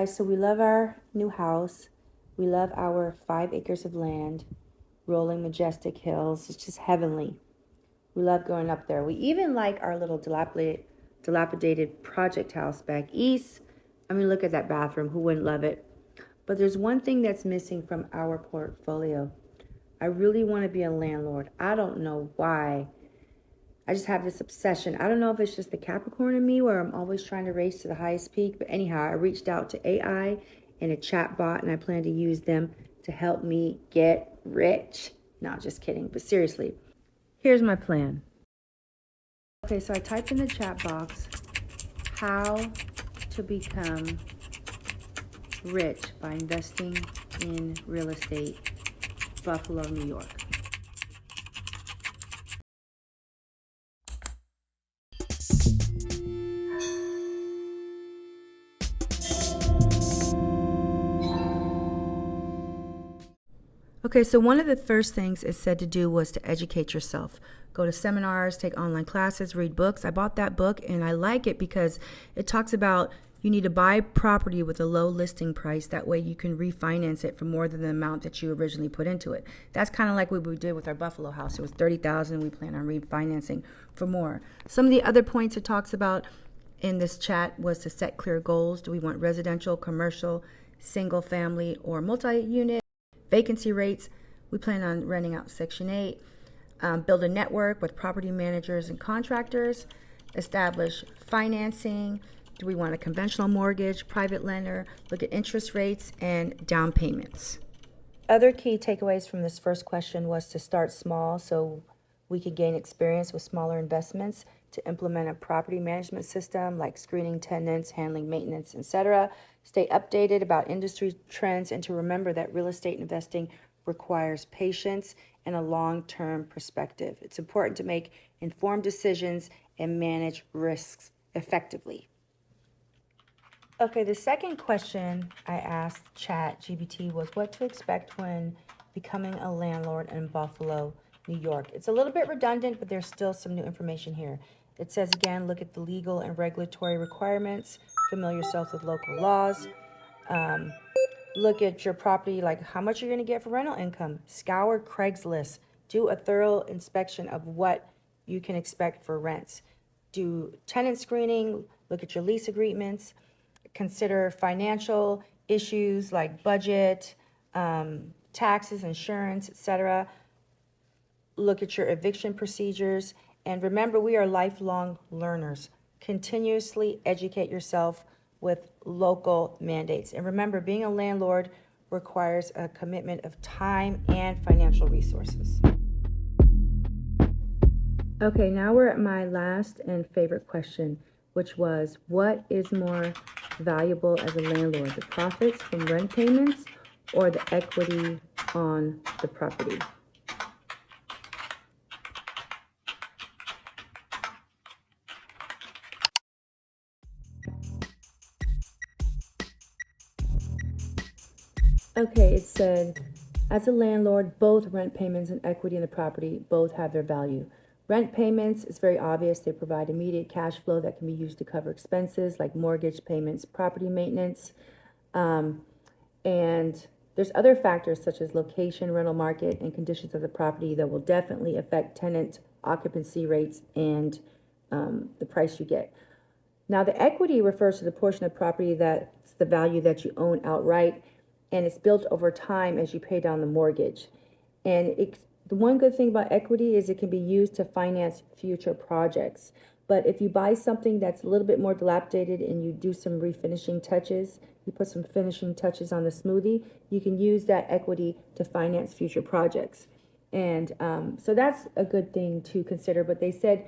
guys, so we love our new house. We love our 5 acres of land, rolling majestic hills. It's just heavenly. We love going up there. We even like our little dilapidated project house back east. I mean, look at that bathroom. Who wouldn't love it? But there's one thing that's missing from our portfolio. I really want to be a landlord. I don't know why. I just have this obsession. I don't know if it's just the Capricorn in me where I'm always trying to race to the highest peak. But anyhow, I reached out to AI and a chat bot, and I plan to use them to help me get rich. No, just kidding. But seriously, here's my plan. Okay, so I typed in the chat box, how to become rich by investing in real estate, Buffalo, New York. Okay, so one of the first things it said to do was to educate yourself. Go to seminars, take online classes, read books. I bought that book and I like it because it talks about you need to buy property with a low listing price. That way you can refinance it for more than the amount that you originally put into it. That's kind of like what we did with our Buffalo house. It was $30,000. We plan on refinancing for more. Some of the other points it talks about in this chat was to set clear goals. Do we want residential, commercial, single family, or multi-unit? Vacancy rates. We plan on renting out Section 8. Build a network with property managers and contractors. Establish financing. Do we want a conventional mortgage, private lender? Look at interest rates and down payments. Other key takeaways from this first question was to start small so we could gain experience with smaller investments, to implement a property management system like screening tenants, handling maintenance, etc. Stay updated about industry trends, and to remember that real estate investing requires patience and a long-term perspective. It's important to make informed decisions and manage risks effectively. Okay, the second question I asked ChatGPT was what to expect when becoming a landlord in Buffalo, New York. It's a little bit redundant, but there's still some new information here. It says again, look at the legal and regulatory requirements, familiar yourself with local laws, look at your property, like how much you're going to get for rental income, scour Craigslist, do a thorough inspection of what you can expect for rents, do tenant screening, look at your lease agreements, consider financial issues like budget, taxes, insurance, etc. Look at your eviction procedures. And remember, we are lifelong learners. Continuously educate yourself with local mandates. And remember, being a landlord requires a commitment of time and financial resources. Okay, now we're at my last and favorite question, which was, what is more valuable as a landlord, the profits from rent payments or the equity on the property? Okay, it said, as a landlord, both rent payments and equity in the property both have their value. Rent payments is very obvious. They provide immediate cash flow that can be used to cover expenses like mortgage payments, property maintenance, and there's other factors such as location, rental market, and conditions of the property that will definitely affect tenant occupancy rates and the price you get. Now, the equity refers to the portion of property that's the value that you own outright, and it's built over time as you pay down the mortgage. And the one good thing about equity is it can be used to finance future projects. But if you buy something that's a little bit more dilapidated and you do some refinishing touches, you put some finishing touches on the smoothie, you can use that equity to finance future projects. And so that's a good thing to consider. But they said,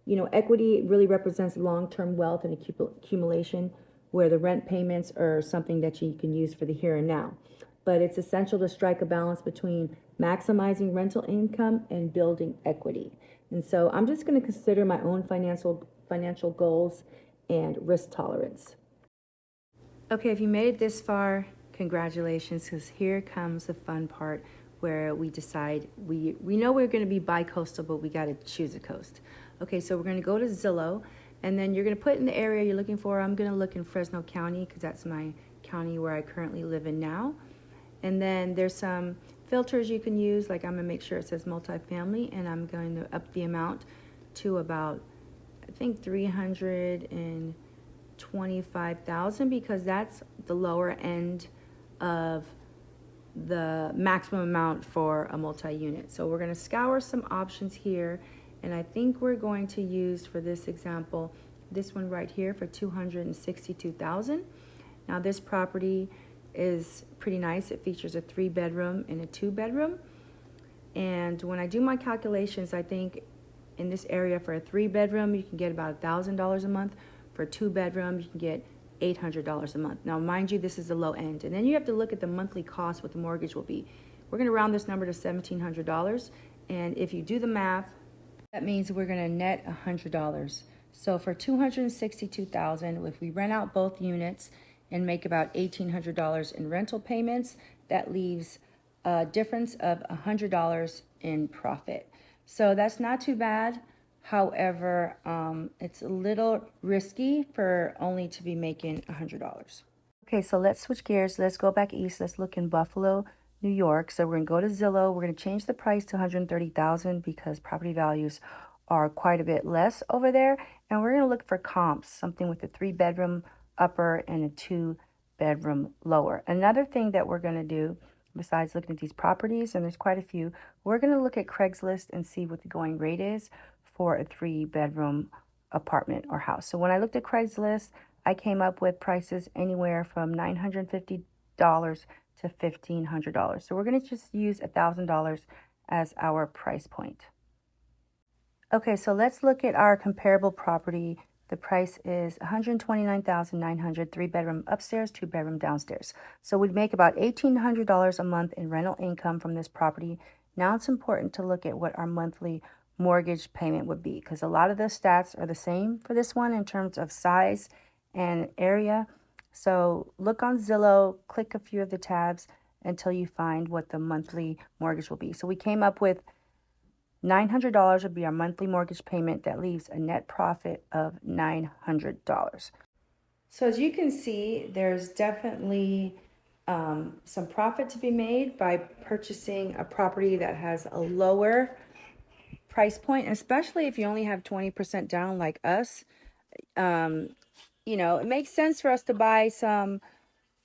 you know, equity really represents long-term wealth and accumulation, where the rent payments are something that you can use for the here and now. But it's essential to strike a balance between maximizing rental income and building equity. And so I'm just going to consider my own financial goals and risk tolerance. Okay, if you made it this far, congratulations, because here comes the fun part where we decide, we know we're going to be bi-coastal, but we got to choose a coast. Okay, so we're going to go to Zillow, and then you're going to put in the area you're looking for. I'm going to look in Fresno County because that's my County where I currently live in now. And then there's some filters you can use, like I'm going to make sure it says multifamily, and I'm going to up the amount to about, I think, 325,000, because that's the lower end of the maximum amount for a multi-unit. So we're going to scour some options here, and I think we're going to use, for this example, this one right here for 262,000. Now this property is pretty nice. It features a 3-bedroom and a 2-bedroom. And when I do my calculations, I think in this area for a 3-bedroom, you can get about $1,000 a month. For a 2-bedroom, you can get $800 a month. Now, mind you, this is the low end. And then you have to look at the monthly cost, what the mortgage will be. We're going to round this number to $1,700. And if you do the math, that means we're going to net $100. So for $262,000, if we rent out both units and make about $1,800 in rental payments, that leaves a difference of $100 in profit. So that's not too bad. However, it's a little risky for only to be making $100. Okay, so let's switch gears. Let's go back east. Let's look in Buffalo, New York. So we're going to go to Zillow. We're going to change the price to $130,000 because property values are quite a bit less over there. And we're going to look for comps, something with a 3-bedroom upper and a 2-bedroom lower. Another thing that we're going to do, besides looking at these properties, and there's quite a few, we're going to look at Craigslist and see what the going rate is for a 3-bedroom apartment or house. So when I looked at Craigslist, I came up with prices anywhere from $950 to $1,500. So we're going to just use $1,000 as our price point. Okay, so let's look at our comparable property. The price is $129,900, 3-bedroom upstairs, 2-bedroom downstairs. So we'd make about $1,800 a month in rental income from this property. Now it's important to look at what our monthly mortgage payment would be, because a lot of the stats are the same for this one in terms of size and area. So look on Zillow, click a few of the tabs until you find what the monthly mortgage will be. So we came up with $900 would be our monthly mortgage payment. That leaves a net profit of $900. So as you can see, there's definitely some profit to be made by purchasing a property that has a lower price point, especially if you only have 20% down like us. You know, it makes sense for us to buy some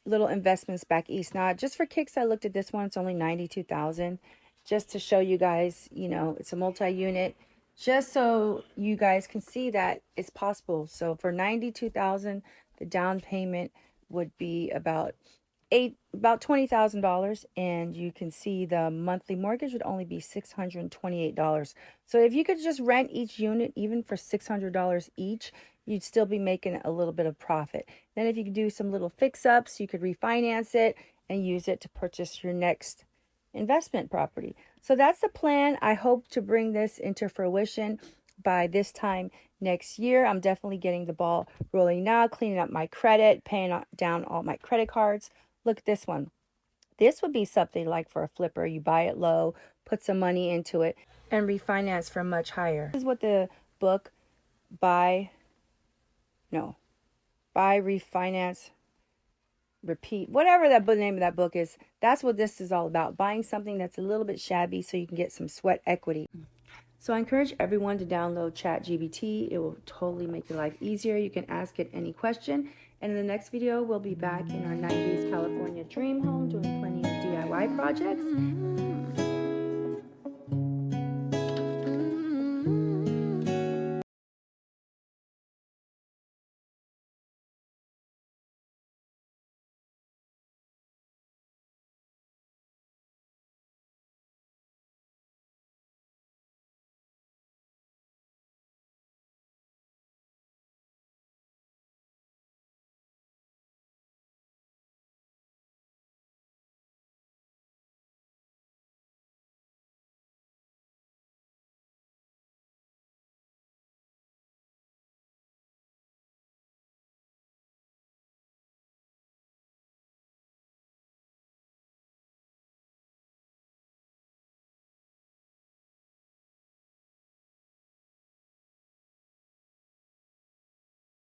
little investments back east. Now, just for kicks, I looked at this one. It's only $92,000. Just to show you guys, you know, it's a multi-unit, just so you guys can see that it's possible. So for $92,000, the down payment would be about $20,000, and you can see the monthly mortgage would only be $628. So if you could just rent each unit, even for $600 each, you'd still be making a little bit of profit. Then if you could do some little fix-ups, you could refinance it and use it to purchase your next investment property. So that's the plan. I hope to bring this into fruition by this time next year. I'm definitely getting the ball rolling now, cleaning up my credit, paying down all my credit cards. Look at this one. This would be something like for a flipper. You buy it low, put some money into it, and refinance for much higher. This is what the book Buy, Refinance, Repeat, whatever that name of that book is, that's what this is all about. Buying something that's a little bit shabby so you can get some sweat equity. So I encourage everyone to download ChatGPT. It will totally make your life easier. You can ask it any question. And in the next video, we'll be back in our 90s California dream home doing plenty of DIY projects.